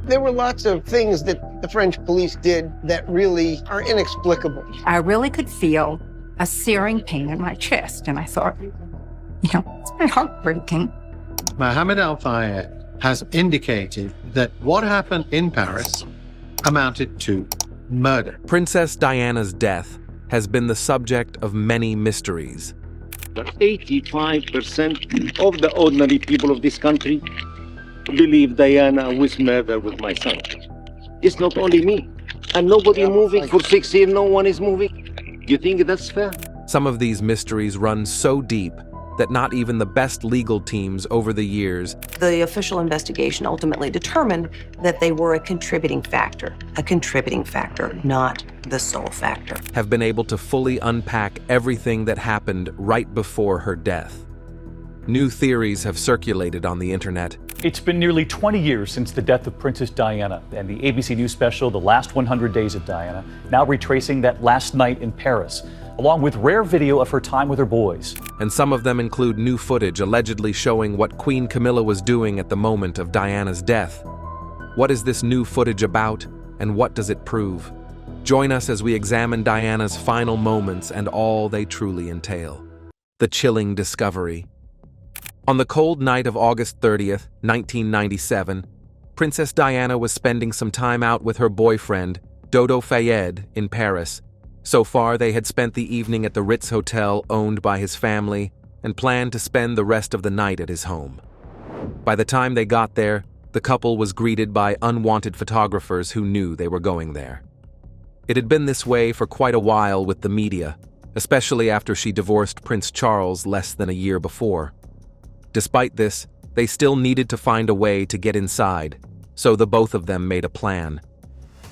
There were lots of things that the French police did that really are inexplicable. I really could feel a searing pain in my chest, and I thought, it's very heartbreaking. Mohammed Al-Fayed has indicated that what happened in Paris amounted to murder. Princess Diana's death has been the subject of many mysteries. 85% of the ordinary people of this country believe Diana was murdered with my son. It's not only me. And nobody moving for 6 years, no one is moving. You think that's fair? Some of these mysteries run so deep that not even the best legal teams over the years. The official investigation ultimately determined that they were a contributing factor, not the sole factor. Have been able to fully unpack everything that happened right before her death. New theories have circulated on the internet. It's been nearly 20 years since the death of Princess Diana, and the ABC News special, The Last 100 Days of Diana, now retracing that last night in Paris, along with rare video of her time with her boys. And some of them include new footage allegedly showing what Queen Camilla was doing at the moment of Diana's death. What is this new footage about, and what does it prove? Join us as we examine Diana's final moments and all they truly entail. The chilling discovery. On the cold night of August 30th, 1997, Princess Diana was spending some time out with her boyfriend, Dodo Fayed, in Paris. So far, they had spent the evening at the Ritz Hotel owned by his family and planned to spend the rest of the night at his home. By the time they got there, the couple was greeted by unwanted photographers who knew they were going there. It had been this way for quite a while with the media, especially after she divorced Prince Charles less than a year before. Despite this, they still needed to find a way to get inside, so the both of them made a plan.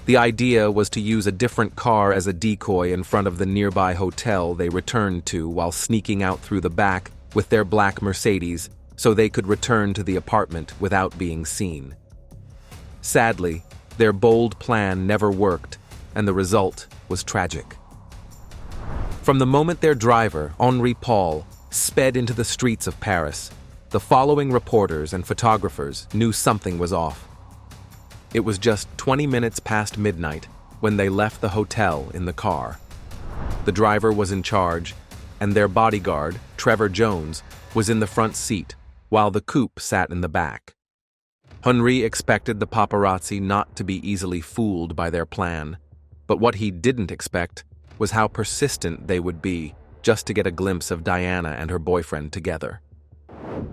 The idea was to use a different car as a decoy in front of the nearby hotel they returned to while sneaking out through the back with their black Mercedes so they could return to the apartment without being seen. Sadly, their bold plan never worked, and the result was tragic. From the moment their driver, Henri Paul, sped into the streets of Paris, the following reporters and photographers knew something was off. It was just 20 minutes past midnight when they left the hotel in the car. The driver was in charge, and their bodyguard, Trevor Jones, was in the front seat, while the coupe sat in the back. Henri expected the paparazzi not to be easily fooled by their plan, but what he didn't expect was how persistent they would be just to get a glimpse of Diana and her boyfriend together.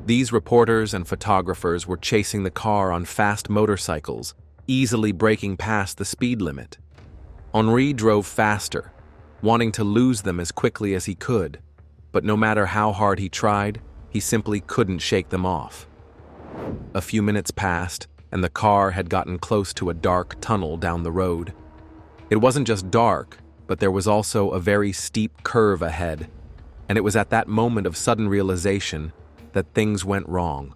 These reporters and photographers were chasing the car on fast motorcycles, easily breaking past the speed limit. Henri drove faster, wanting to lose them as quickly as he could, but no matter how hard he tried, he simply couldn't shake them off. A few minutes passed, and the car had gotten close to a dark tunnel down the road. It wasn't just dark, but there was also a very steep curve ahead, and it was at that moment of sudden realization that things went wrong.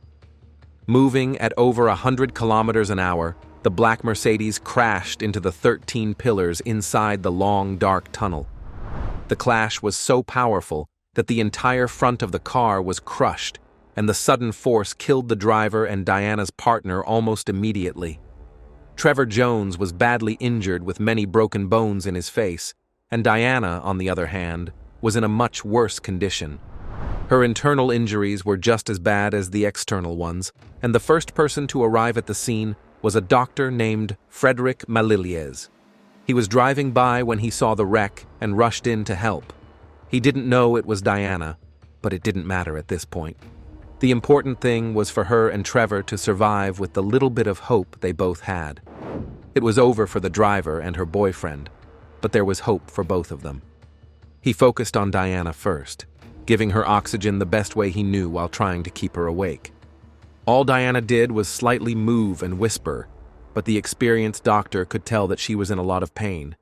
Moving at over 100 kilometers an hour, the black Mercedes crashed into the 13 pillars inside the long, dark tunnel. The clash was so powerful that the entire front of the car was crushed, and the sudden force killed the driver and Diana's partner almost immediately. Trevor Jones was badly injured with many broken bones in his face, and Diana, on the other hand, was in a much worse condition. Her internal injuries were just as bad as the external ones, and the first person to arrive at the scene was a doctor named Frédéric Maliliez. He was driving by when he saw the wreck and rushed in to help. He didn't know it was Diana, but it didn't matter at this point. The important thing was for her and Trevor to survive with the little bit of hope they both had. It was over for the driver and her boyfriend, but there was hope for both of them. He focused on Diana first, giving her oxygen the best way he knew while trying to keep her awake. All Diana did was slightly move and whisper, but the experienced doctor could tell that she was in a lot of pain.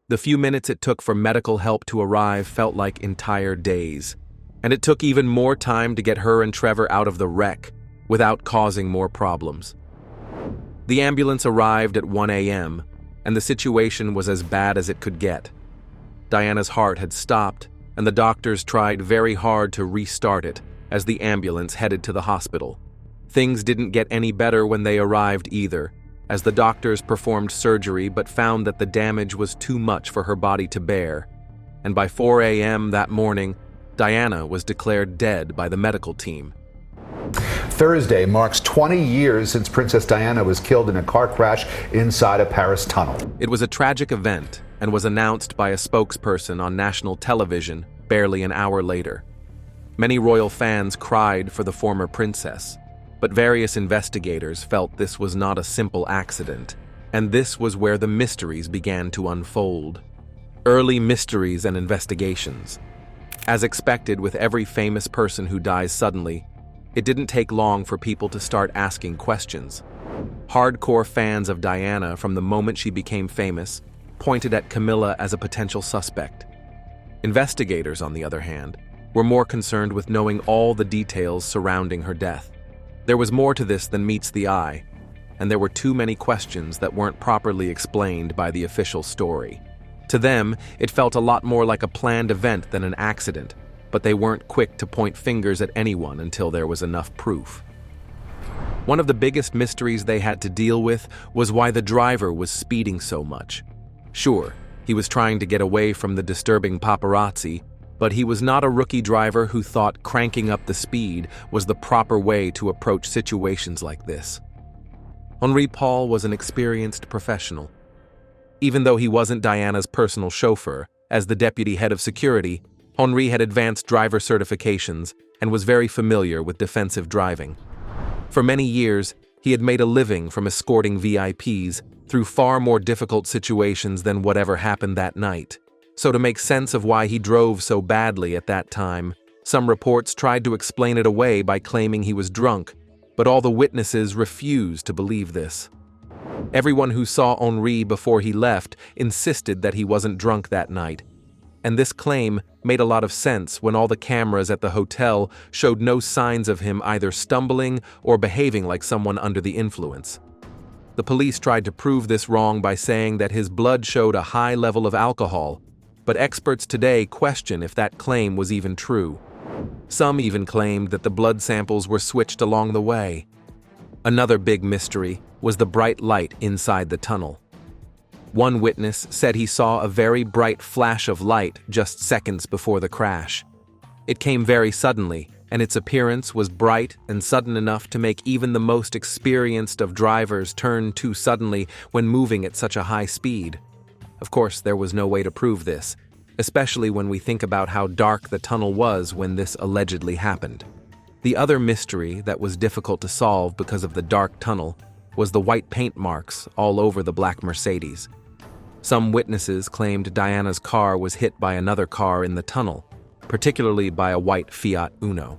The few minutes it took for medical help to arrive felt like entire days, and it took even more time to get her and Trevor out of the wreck without causing more problems. The ambulance arrived at 1 a.m., and the situation was as bad as it could get. Diana's heart had stopped, and the doctors tried very hard to restart it as the ambulance headed to the hospital. Things didn't get any better when they arrived either, as the doctors performed surgery but found that the damage was too much for her body to bear, and by 4 a.m. that morning, Diana was declared dead by the medical team. Thursday marks 20 years since Princess Diana was killed in a car crash inside a Paris tunnel. It was a tragic event and was announced by a spokesperson on national television barely an hour later. Many royal fans cried for the former princess, but various investigators felt this was not a simple accident, and this was where the mysteries began to unfold. Early mysteries and investigations. As expected with every famous person who dies suddenly, it didn't take long for people to start asking questions. Hardcore fans of Diana from the moment she became famous pointed at Camilla as a potential suspect. Investigators, on the other hand, were more concerned with knowing all the details surrounding her death. There was more to this than meets the eye, and there were too many questions that weren't properly explained by the official story. To them, it felt a lot more like a planned event than an accident, but they weren't quick to point fingers at anyone until there was enough proof. One of the biggest mysteries they had to deal with was why the driver was speeding so much. Sure, he was trying to get away from the disturbing paparazzi, but he was not a rookie driver who thought cranking up the speed was the proper way to approach situations like this. Henri Paul was an experienced professional. Even though he wasn't Diana's personal chauffeur, as the deputy head of security, Henri had advanced driver certifications and was very familiar with defensive driving. For many years, he had made a living from escorting VIPs through far more difficult situations than whatever happened that night. So to make sense of why he drove so badly at that time, some reports tried to explain it away by claiming he was drunk, but all the witnesses refused to believe this. Everyone who saw Henri before he left insisted that he wasn't drunk that night, and this claim made a lot of sense when all the cameras at the hotel showed no signs of him either stumbling or behaving like someone under the influence. The police tried to prove this wrong by saying that his blood showed a high level of alcohol, but experts today question if that claim was even true. Some even claimed that the blood samples were switched along the way. Another big mystery was the bright light inside the tunnel. One witness said he saw a very bright flash of light just seconds before the crash. It came very suddenly, and its appearance was bright and sudden enough to make even the most experienced of drivers turn too suddenly when moving at such a high speed. Of course, there was no way to prove this, especially when we think about how dark the tunnel was when this allegedly happened. The other mystery that was difficult to solve because of the dark tunnel was the white paint marks all over the black Mercedes. Some witnesses claimed Diana's car was hit by another car in the tunnel, particularly by a white Fiat Uno.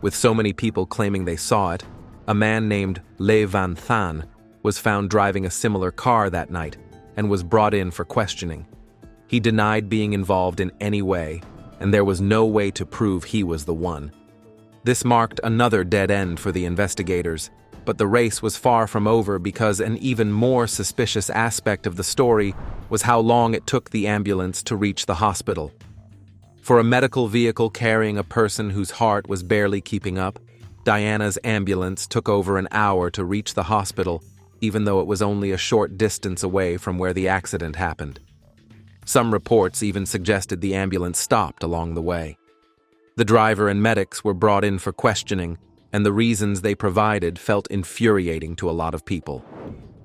With so many people claiming they saw it, a man named Le Van Than was found driving a similar car that night and was brought in for questioning. He denied being involved in any way, and there was no way to prove he was the one. This marked another dead end for the investigators, but the race was far from over because an even more suspicious aspect of the story was how long it took the ambulance to reach the hospital. For a medical vehicle carrying a person whose heart was barely keeping up, Diana's ambulance took over an hour to reach the hospital, even though it was only a short distance away from where the accident happened. Some reports even suggested the ambulance stopped along the way. The driver and medics were brought in for questioning, and the reasons they provided felt infuriating to a lot of people.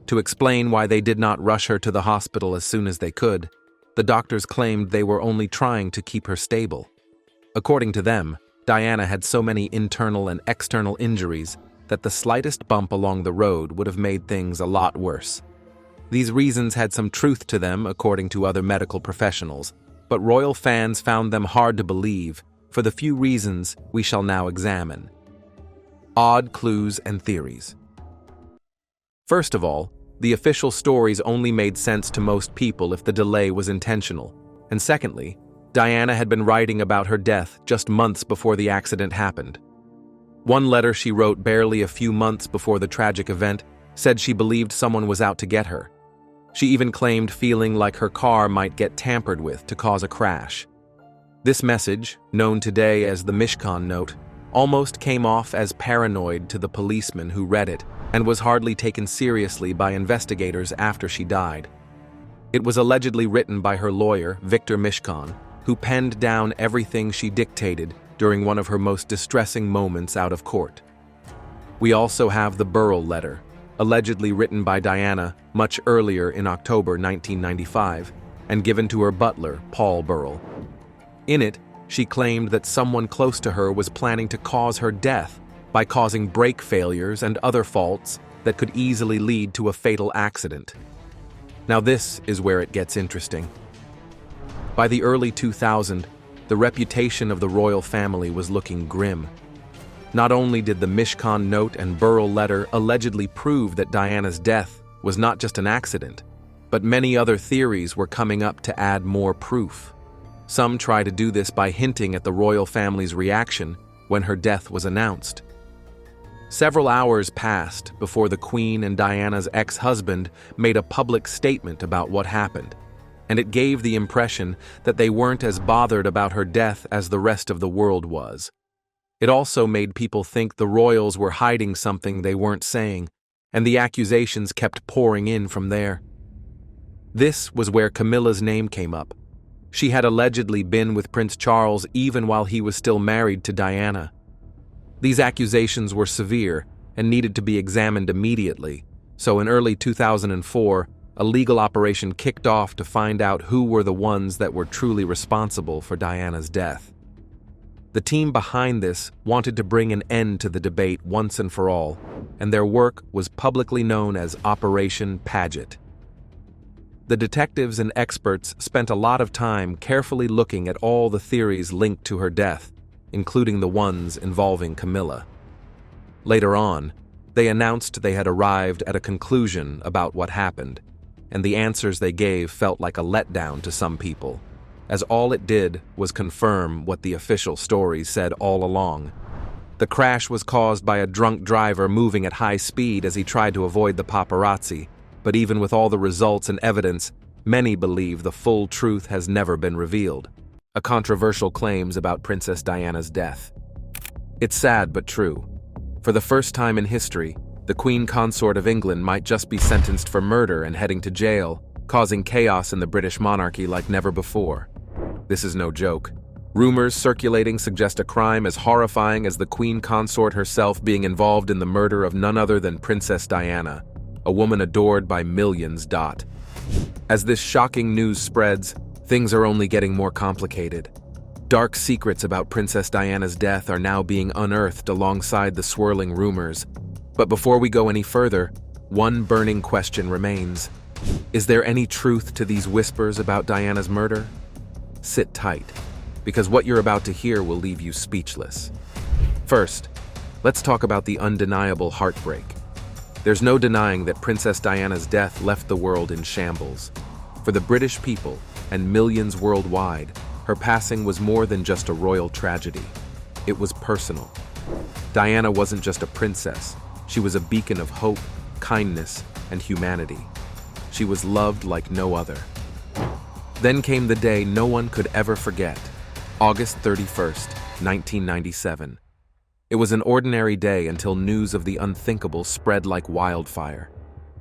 To explain why they did not rush her to the hospital as soon as they could, the doctors claimed they were only trying to keep her stable. According to them, Diana had so many internal and external injuries that the slightest bump along the road would have made things a lot worse. These reasons had some truth to them, according to other medical professionals, but royal fans found them hard to believe for the few reasons we shall now examine. Odd clues and theories. First of all, the official stories only made sense to most people if the delay was intentional. And secondly, Diana had been writing about her death just months before the accident happened. One letter she wrote barely a few months before the tragic event said she believed someone was out to get her. She even claimed feeling like her car might get tampered with to cause a crash. This message, known today as the Mishkan Note, almost came off as paranoid to the policeman who read it, and was hardly taken seriously by investigators after she died. It was allegedly written by her lawyer, Victor Mishcon, who penned down everything she dictated during one of her most distressing moments out of court. We also have the Burrell letter, allegedly written by Diana much earlier in October 1995 and given to her butler, Paul Burrell. In it, she claimed that someone close to her was planning to cause her death by causing brake failures and other faults that could easily lead to a fatal accident. Now this is where it gets interesting. By the early 2000s, the reputation of the royal family was looking grim. Not only did the Mishcon note and Burrell letter allegedly prove that Diana's death was not just an accident, but many other theories were coming up to add more proof. Some try to do this by hinting at the royal family's reaction when her death was announced. Several hours passed before the Queen and Diana's ex-husband made a public statement about what happened, and it gave the impression that they weren't as bothered about her death as the rest of the world was. It also made people think the royals were hiding something they weren't saying, and the accusations kept pouring in from there. This was where Camilla's name came up. She had allegedly been with Prince Charles even while he was still married to Diana. These accusations were severe and needed to be examined immediately, so in early 2004, a legal operation kicked off to find out who were the ones that were truly responsible for Diana's death. The team behind this wanted to bring an end to the debate once and for all, and their work was publicly known as Operation Paget. The detectives and experts spent a lot of time carefully looking at all the theories linked to her death, including the ones involving Camilla. Later on, they announced they had arrived at a conclusion about what happened, and the answers they gave felt like a letdown to some people, as all it did was confirm what the official stories said all along. The crash was caused by a drunk driver moving at high speed as he tried to avoid the paparazzi, but even with all the results and evidence, many believe the full truth has never been revealed. A controversial claims about Princess Diana's death. It's sad but true. For the first time in history, the Queen Consort of England might just be sentenced for murder and heading to jail, causing chaos in the British monarchy like never before. This is no joke. Rumors circulating suggest a crime as horrifying as the Queen Consort herself being involved in the murder of none other than Princess Diana, a woman adored by millions. As this shocking news spreads, things are only getting more complicated. Dark secrets about Princess Diana's death are now being unearthed alongside the swirling rumors. But before we go any further, one burning question remains. Is there any truth to these whispers about Diana's murder? Sit tight, because what you're about to hear will leave you speechless. First, let's talk about the undeniable heartbreak. There's no denying that Princess Diana's death left the world in shambles. For the British people, and millions worldwide, her passing was more than just a royal tragedy. It was personal. Diana wasn't just a princess. She was a beacon of hope, kindness, and humanity. She was loved like no other. Then came the day no one could ever forget, August 31st, 1997. It was an ordinary day until news of the unthinkable spread like wildfire.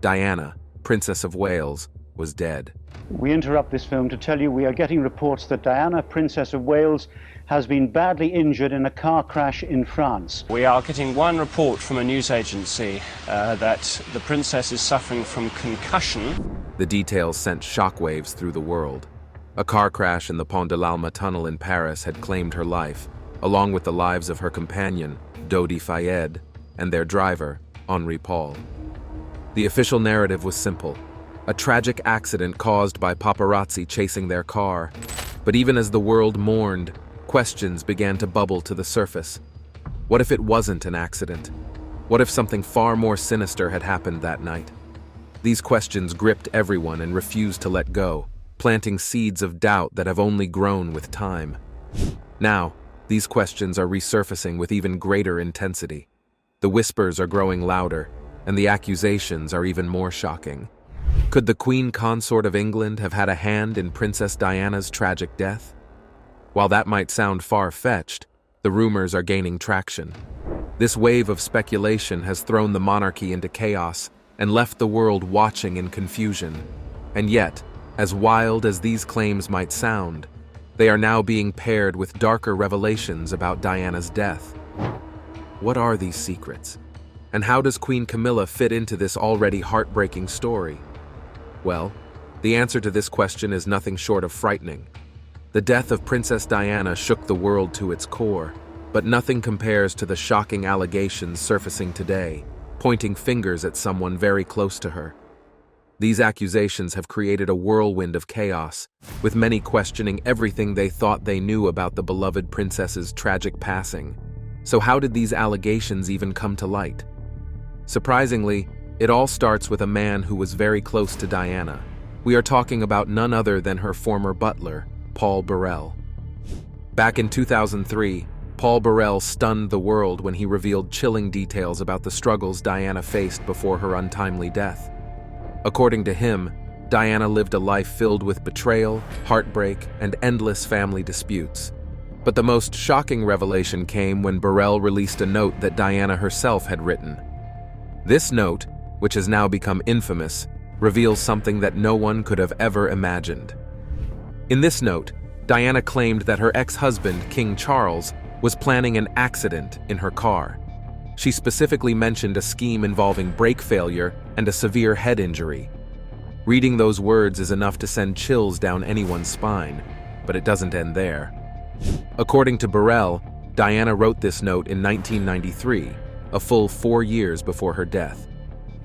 Diana, Princess of Wales, was dead. We interrupt this film to tell you we are getting reports that Diana, Princess of Wales, has been badly injured in a car crash in France. We are getting one report from a news agency that the princess is suffering from concussion. The details sent shockwaves through the world. A car crash in the Pont de l'Alma tunnel in Paris had claimed her life, along with the lives of her companion, Dodi Fayed, and their driver, Henri Paul. The official narrative was simple. A tragic accident caused by paparazzi chasing their car. But even as the world mourned, questions began to bubble to the surface. What if it wasn't an accident? What if something far more sinister had happened that night? These questions gripped everyone and refused to let go, planting seeds of doubt that have only grown with time. Now, these questions are resurfacing with even greater intensity. The whispers are growing louder, and the accusations are even more shocking. Could the Queen Consort of England have had a hand in Princess Diana's tragic death? While that might sound far-fetched, the rumors are gaining traction. This wave of speculation has thrown the monarchy into chaos and left the world watching in confusion. And yet, as wild as these claims might sound, they are now being paired with darker revelations about Diana's death. What are these secrets? And how does Queen Camilla fit into this already heartbreaking story? Well, the answer to this question is nothing short of frightening. The death of Princess Diana shook the world to its core, but nothing compares to the shocking allegations surfacing today, pointing fingers at someone very close to her. These accusations have created a whirlwind of chaos, with many questioning everything they thought they knew about the beloved princess's tragic passing. So how did these allegations even come to light? Surprisingly, it all starts with a man who was very close to Diana. We are talking about none other than her former butler, Paul Burrell. Back in 2003, Paul Burrell stunned the world when he revealed chilling details about the struggles Diana faced before her untimely death. According to him, Diana lived a life filled with betrayal, heartbreak, and endless family disputes. But the most shocking revelation came when Burrell released a note that Diana herself had written. This note, which has now become infamous, reveals something that no one could have ever imagined. In this note, Diana claimed that her ex-husband, King Charles, was planning an accident in her car. She specifically mentioned a scheme involving brake failure and a severe head injury. Reading those words is enough to send chills down anyone's spine, but it doesn't end there. According to Burrell, Diana wrote this note in 1993, a full 4 years before her death.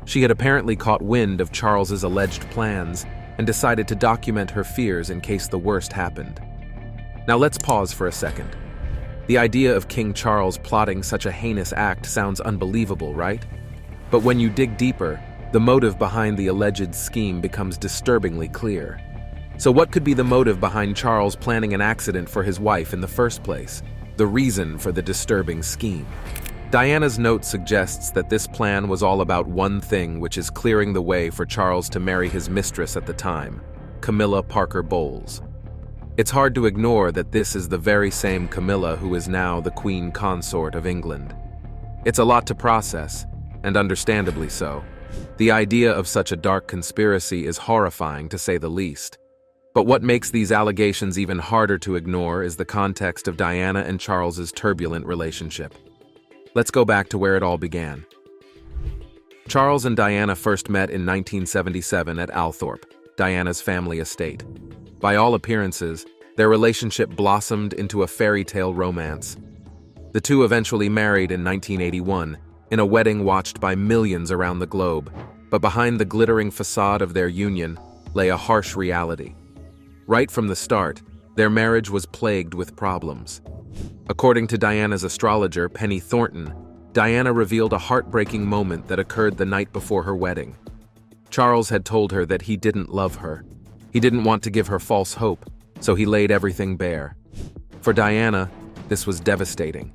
She had apparently caught wind of Charles's alleged plans and decided to document her fears in case the worst happened. Now let's pause for a second. The idea of King Charles plotting such a heinous act sounds unbelievable, right? But when you dig deeper, the motive behind the alleged scheme becomes disturbingly clear. So what could be the motive behind Charles planning an accident for his wife in the first place? The reason for the disturbing scheme? Diana's note suggests that this plan was all about one thing, which is clearing the way for Charles to marry his mistress at the time, Camilla Parker Bowles. It's hard to ignore that this is the very same Camilla who is now the Queen Consort of England. It's a lot to process, and understandably so. The idea of such a dark conspiracy is horrifying, to say the least. But what makes these allegations even harder to ignore is the context of Diana and Charles's turbulent relationship. Let's go back to where it all began. Charles and Diana first met in 1977 at Althorpe, Diana's family estate. By all appearances, their relationship blossomed into a fairy tale romance. The two eventually married in 1981, in a wedding watched by millions around the globe, but behind the glittering facade of their union lay a harsh reality. Right from the start, their marriage was plagued with problems. According to Diana's astrologer, Penny Thornton, Diana revealed a heartbreaking moment that occurred the night before her wedding. Charles had told her that he didn't love her. He didn't want to give her false hope, so he laid everything bare. For Diana, this was devastating.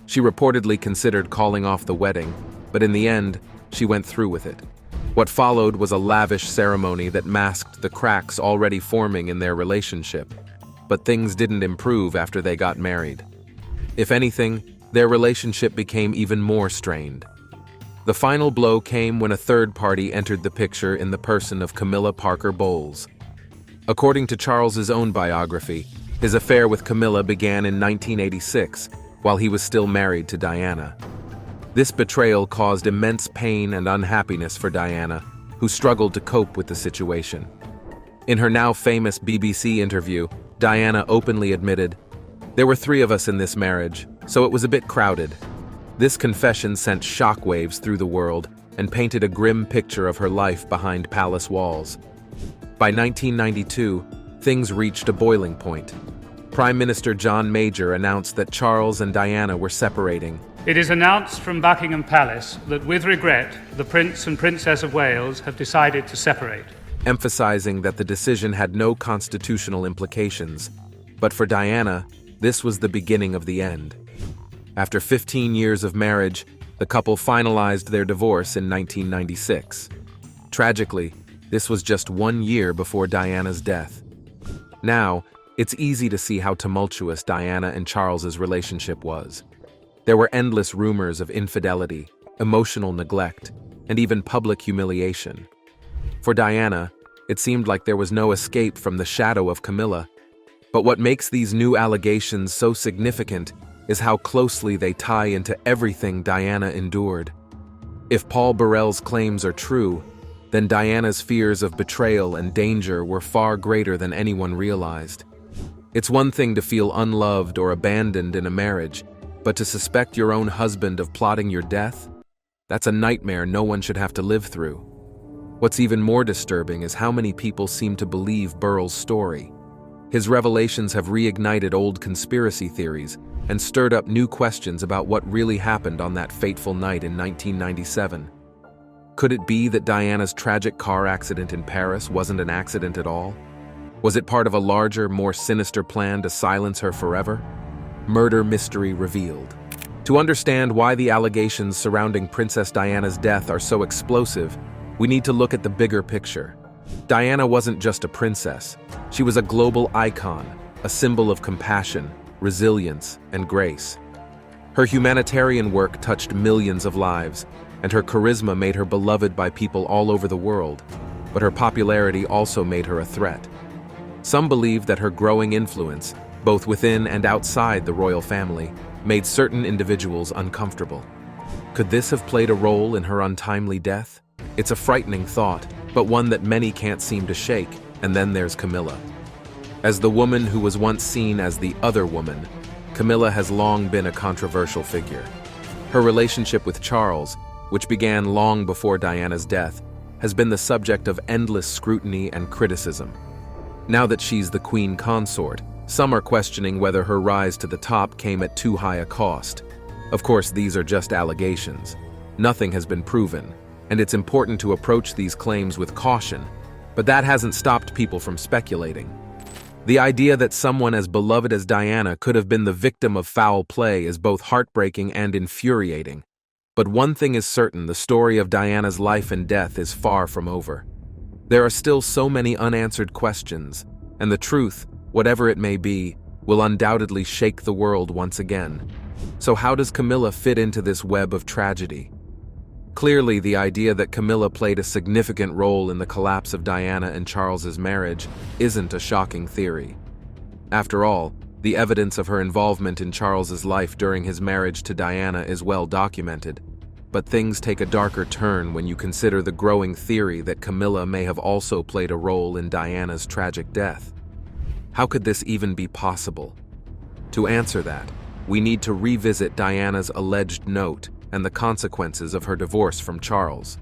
She reportedly considered calling off the wedding, but in the end, she went through with it. What followed was a lavish ceremony that masked the cracks already forming in their relationship. But things didn't improve after they got married. If anything, their relationship became even more strained. The final blow came when a third party entered the picture in the person of Camilla Parker Bowles. According to Charles's own biography, his affair with Camilla began in 1986, while he was still married to Diana. This betrayal caused immense pain and unhappiness for Diana, who struggled to cope with the situation. In her now famous BBC interview, Diana openly admitted, "There were 3 of us in this marriage, so it was a bit crowded." This confession sent shockwaves through the world and painted a grim picture of her life behind palace walls. By 1992, things reached a boiling point. Prime Minister John Major announced that Charles and Diana were separating. It is announced from Buckingham Palace that, with regret, the Prince and Princess of Wales have decided to separate. Emphasizing that the decision had no constitutional implications. But for Diana, this was the beginning of the end. After 15 years of marriage, the couple finalized their divorce in 1996. Tragically, this was just 1 year before Diana's death. Now, it's easy to see how tumultuous Diana and Charles's relationship was. There were endless rumors of infidelity, emotional neglect, and even public humiliation. For Diana, it seemed like there was no escape from the shadow of Camilla. But what makes these new allegations so significant is how closely they tie into everything Diana endured. If Paul Burrell's claims are true, then Diana's fears of betrayal and danger were far greater than anyone realized. It's one thing to feel unloved or abandoned in a marriage, but to suspect your own husband of plotting your death? That's a nightmare no one should have to live through. What's even more disturbing is how many people seem to believe Burrell's story. His revelations have reignited old conspiracy theories and stirred up new questions about what really happened on that fateful night in 1997. Could it be that Diana's tragic car accident in Paris wasn't an accident at all? Was it part of a larger, more sinister plan to silence her forever? Murder mystery revealed. To understand why the allegations surrounding Princess Diana's death are so explosive, we need to look at the bigger picture. Diana wasn't just a princess. She was a global icon, a symbol of compassion, resilience, and grace. Her humanitarian work touched millions of lives, and her charisma made her beloved by people all over the world, but her popularity also made her a threat. Some believe that her growing influence, both within and outside the royal family, made certain individuals uncomfortable. Could this have played a role in her untimely death? It's a frightening thought, but one that many can't seem to shake. And then there's Camilla. As the woman who was once seen as the other woman, Camilla has long been a controversial figure. Her relationship with Charles, which began long before Diana's death, has been the subject of endless scrutiny and criticism. Now that she's the queen consort, some are questioning whether her rise to the top came at too high a cost. Of course, these are just allegations. Nothing has been proven, and it's important to approach these claims with caution, but that hasn't stopped people from speculating. The idea that someone as beloved as Diana could have been the victim of foul play is both heartbreaking and infuriating. But one thing is certain: the story of Diana's life and death is far from over. There are still so many unanswered questions, and the truth, whatever it may be, will undoubtedly shake the world once again. So how does Camilla fit into this web of tragedy? Clearly, the idea that Camilla played a significant role in the collapse of Diana and Charles's marriage isn't a shocking theory. After all, the evidence of her involvement in Charles's life during his marriage to Diana is well documented. But things take a darker turn when you consider the growing theory that Camilla may have also played a role in Diana's tragic death. How could this even be possible? To answer that, we need to revisit Diana's alleged note and the consequences of her divorce from Charles.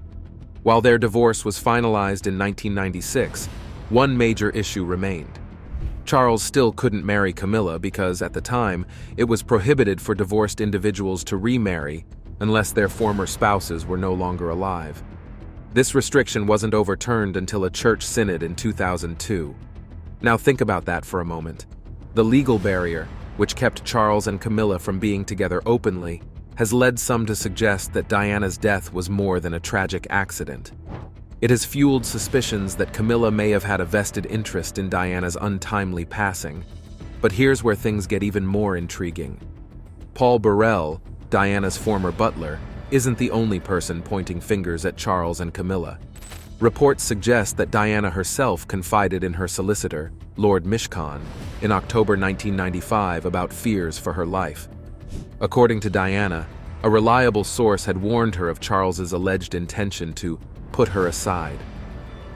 While their divorce was finalized in 1996, one major issue remained. Charles still couldn't marry Camilla because, at the time, it was prohibited for divorced individuals to remarry unless their former spouses were no longer alive. This restriction wasn't overturned until a church synod in 2002. Now think about that for a moment. The legal barrier, which kept Charles and Camilla from being together openly, has led some to suggest that Diana's death was more than a tragic accident. It has fueled suspicions that Camilla may have had a vested interest in Diana's untimely passing. But here's where things get even more intriguing. Paul Burrell, Diana's former butler, isn't the only person pointing fingers at Charles and Camilla. Reports suggest that Diana herself confided in her solicitor, Lord Mishcon, in October 1995 about fears for her life. According to Diana, a reliable source had warned her of Charles's alleged intention to put her aside.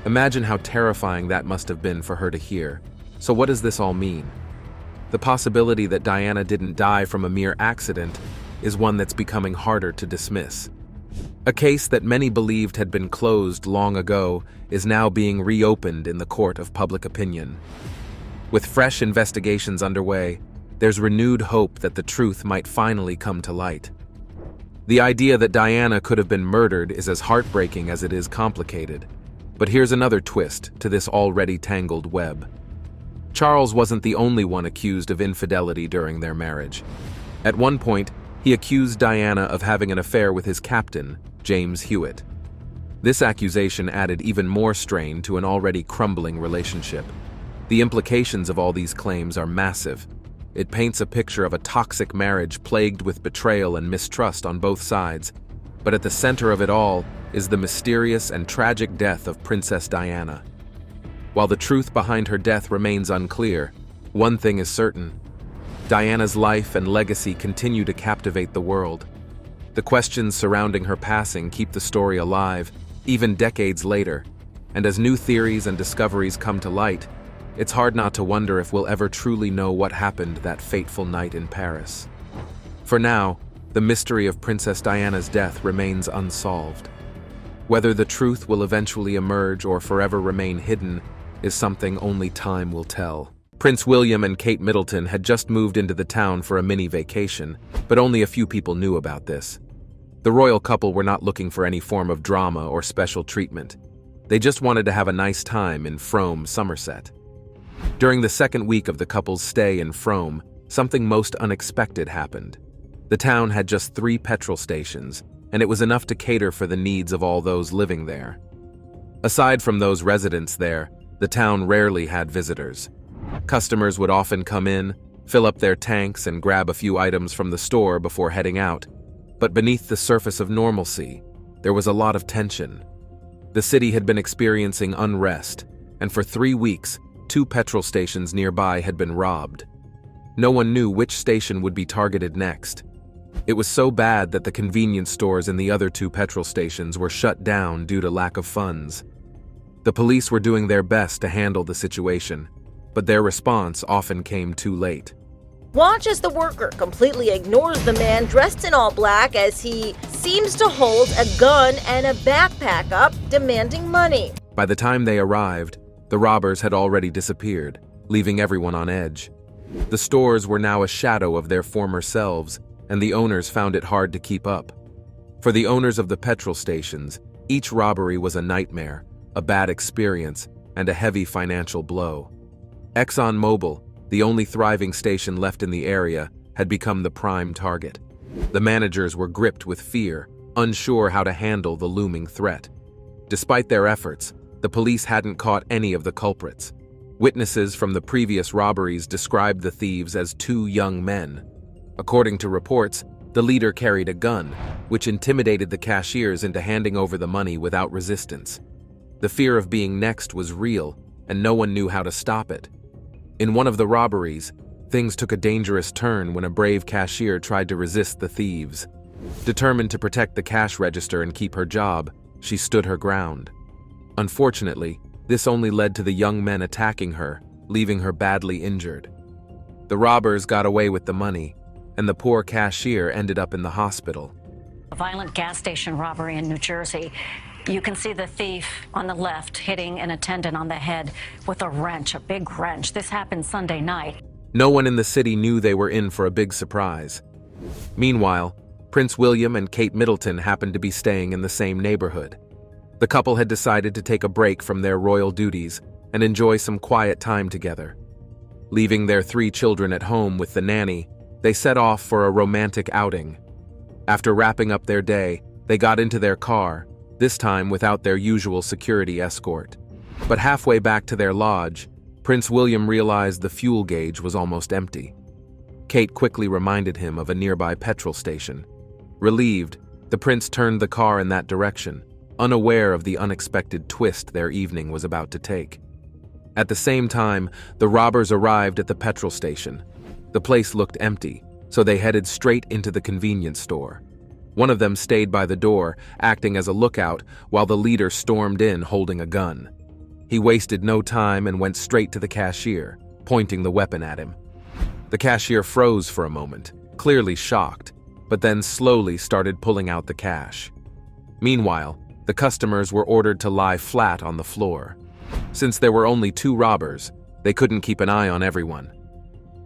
Imagine how terrifying that must have been for her to hear. So what does this all mean? The possibility that Diana didn't die from a mere accident is one that's becoming harder to dismiss. A case that many believed had been closed long ago is now being reopened in the court of public opinion. With fresh investigations underway, there's renewed hope that the truth might finally come to light. The idea that Diana could have been murdered is as heartbreaking as it is complicated. But here's another twist to this already tangled web. Charles wasn't the only one accused of infidelity during their marriage. At one point, he accused Diana of having an affair with his captain, James Hewitt. This accusation added even more strain to an already crumbling relationship. The implications of all these claims are massive. It paints a picture of a toxic marriage plagued with betrayal and mistrust on both sides. But at the center of it all is the mysterious and tragic death of Princess Diana. While the truth behind her death remains unclear, one thing is certain: Diana's life and legacy continue to captivate the world. The questions surrounding her passing keep the story alive, even decades later, and as new theories and discoveries come to light, it's hard not to wonder if we'll ever truly know what happened that fateful night in Paris. For now, the mystery of Princess Diana's death remains unsolved. Whether the truth will eventually emerge or forever remain hidden is something only time will tell. Prince William and Kate Middleton had just moved into the town for a mini vacation, but only a few people knew about this. The royal couple were not looking for any form of drama or special treatment. They just wanted to have a nice time in Frome, Somerset. During the second week of the couple's stay in Frome, something most unexpected happened. The town had just 3 petrol stations, and it was enough to cater for the needs of all those living there. Aside from those residents there, the town rarely had visitors. Customers would often come in, fill up their tanks, and grab a few items from the store before heading out. But beneath the surface of normalcy, there was a lot of tension. The city had been experiencing unrest, and for 3 weeks, 2 petrol stations nearby had been robbed. No one knew which station would be targeted next. It was so bad that the convenience stores in the other 2 petrol stations were shut down due to lack of funds. The police were doing their best to handle the situation, but their response often came too late. Watch as the worker completely ignores the man dressed in all black as he seems to hold a gun and a backpack up, demanding money. By the time they arrived, the robbers had already disappeared, leaving everyone on edge. The stores were now a shadow of their former selves, and the owners found it hard to keep up. For the owners of the petrol stations, each robbery was a nightmare, a bad experience, and a heavy financial blow. ExxonMobil, the only thriving station left in the area, had become the prime target. The managers were gripped with fear, unsure how to handle the looming threat. Despite their efforts, the police hadn't caught any of the culprits. Witnesses from the previous robberies described the thieves as 2 young men. According to reports, the leader carried a gun, which intimidated the cashiers into handing over the money without resistance. The fear of being next was real, and no one knew how to stop it. In one of the robberies, things took a dangerous turn when a brave cashier tried to resist the thieves. Determined to protect the cash register and keep her job, she stood her ground. Unfortunately, this only led to the young men attacking her, leaving her badly injured. The robbers got away with the money, and the poor cashier ended up in the hospital. A violent gas station robbery in New Jersey. You can see the thief on the left hitting an attendant on the head with a wrench, a big wrench. This happened Sunday night. No one in the city knew they were in for a big surprise. Meanwhile, Prince William and Kate Middleton happened to be staying in the same neighborhood. The couple had decided to take a break from their royal duties and enjoy some quiet time together. Leaving their 3 children at home with the nanny, they set off for a romantic outing. After wrapping up their day, they got into their car, this time without their usual security escort. But halfway back to their lodge, Prince William realized the fuel gauge was almost empty. Kate quickly reminded him of a nearby petrol station. Relieved, the prince turned the car in that direction, unaware of the unexpected twist their evening was about to take. At the same time, the robbers arrived at the petrol station. The place looked empty, so they headed straight into the convenience store. One of them stayed by the door, acting as a lookout, while the leader stormed in holding a gun. He wasted no time and went straight to the cashier, pointing the weapon at him. The cashier froze for a moment, clearly shocked, but then slowly started pulling out the cash. Meanwhile, the customers were ordered to lie flat on the floor. Since there were only 2 robbers, they couldn't keep an eye on everyone.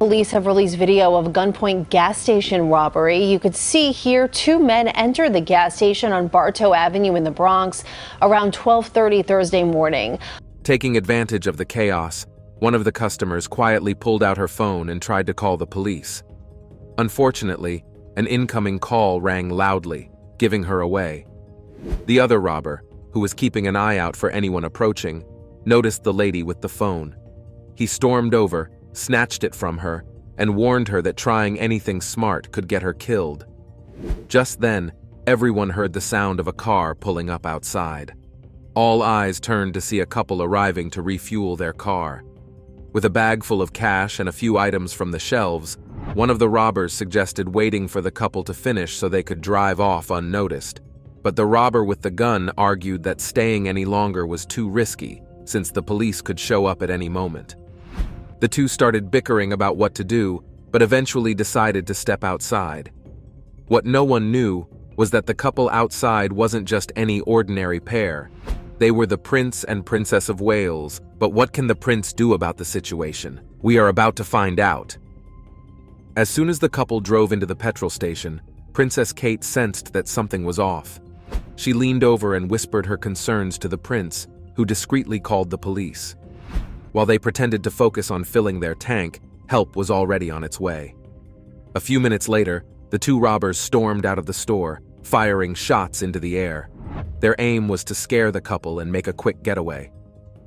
Police have released video of a gunpoint gas station robbery. You could see here 2 men enter the gas station on Bartow Avenue in the Bronx around 12:30 Thursday morning. Taking advantage of the chaos, one of the customers quietly pulled out her phone and tried to call the police. Unfortunately, an incoming call rang loudly, giving her away. The other robber, who was keeping an eye out for anyone approaching, noticed the lady with the phone. He stormed over, snatched it from her, and warned her that trying anything smart could get her killed. Just then, everyone heard the sound of a car pulling up outside. All eyes turned to see a couple arriving to refuel their car. With a bag full of cash and a few items from the shelves, one of the robbers suggested waiting for the couple to finish so they could drive off unnoticed. But the robber with the gun argued that staying any longer was too risky, since the police could show up at any moment. The two started bickering about what to do, but eventually decided to step outside. What no one knew was that the couple outside wasn't just any ordinary pair. They were the Prince and Princess of Wales, but what can the prince do about the situation? We are about to find out. As soon as the couple drove into the petrol station, Princess Kate sensed that something was off. She leaned over and whispered her concerns to the prince, who discreetly called the police. While they pretended to focus on filling their tank, help was already on its way. A few minutes later, the two robbers stormed out of the store, firing shots into the air. Their aim was to scare the couple and make a quick getaway.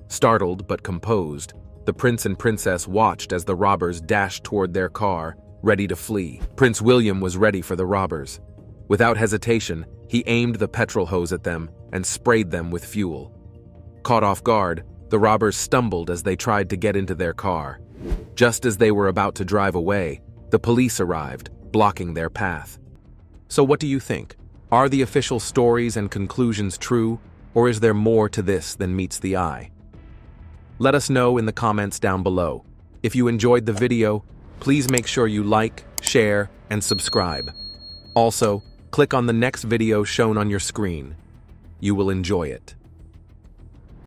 Startled but composed, the prince and princess watched as the robbers dashed toward their car, ready to flee. Prince William was ready for the robbers. Without hesitation, he aimed the petrol hose at them and sprayed them with fuel. Caught off guard, the robbers stumbled as they tried to get into their car. Just as they were about to drive away, the police arrived, blocking their path. So what do you think? Are the official stories and conclusions true, or is there more to this than meets the eye? Let us know in the comments down below. If you enjoyed the video, please make sure you like, share, and subscribe. Also, click on the next video shown on your screen. You will enjoy it.